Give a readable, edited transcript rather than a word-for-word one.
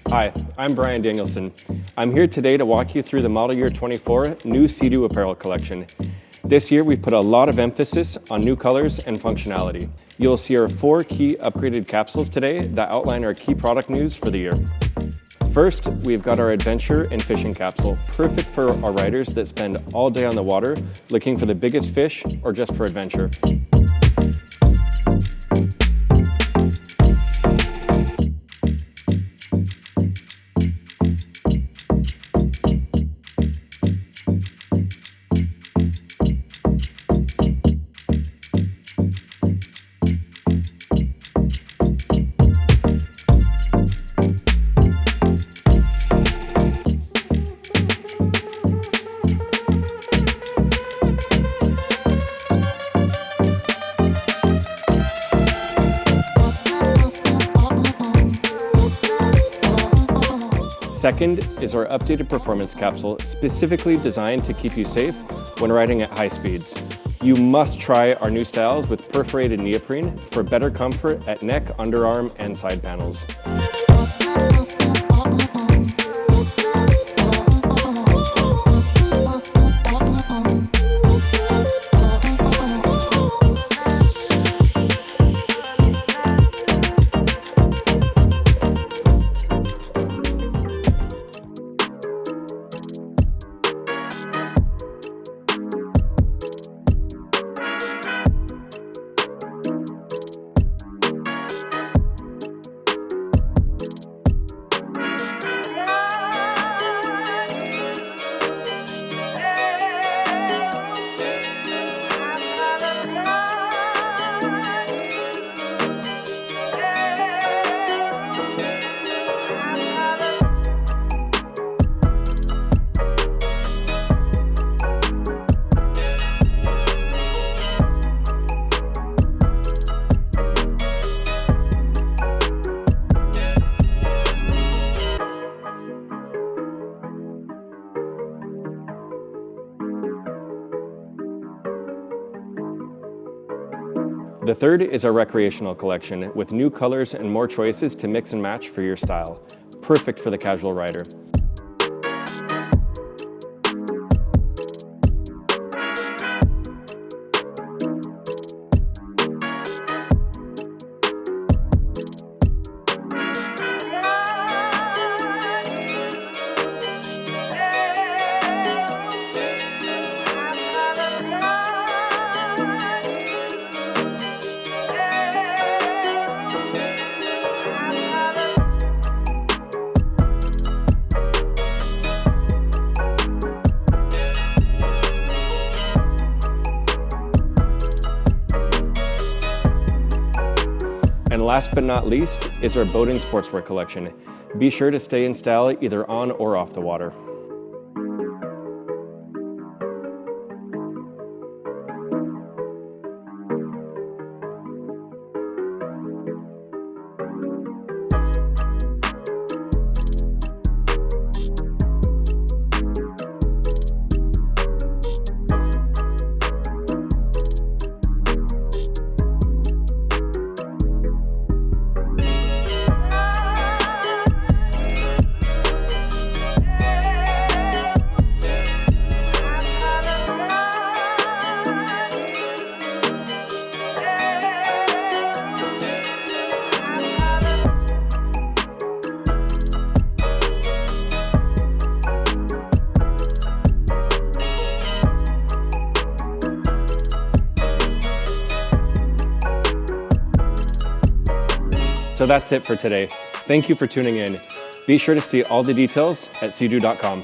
Hi, I'm Brian Danielson. I'm here today to walk you through the Model Year 24 new Sea-Doo apparel collection. This year we've put a lot of emphasis on new colors and functionality. You'll see our 4 key upgraded capsules today that outline our key product news for the year. First, we've got our adventure and fishing capsule, perfect for our riders that spend all day on the water looking for the biggest fish or just for adventure. Second is our updated performance capsule, specifically designed to keep you safe when riding at high speeds. You must try our new styles with perforated neoprene for better comfort at neck, underarm, and side panels. The third is our recreational collection with new colors and more choices to mix and match for your style. Perfect for the casual rider. And last but not least is our boating sportswear collection. Be sure to stay in style either on or off the water. So that's it for today. Thank you for tuning in. Be sure to see all the details at seadoo.com.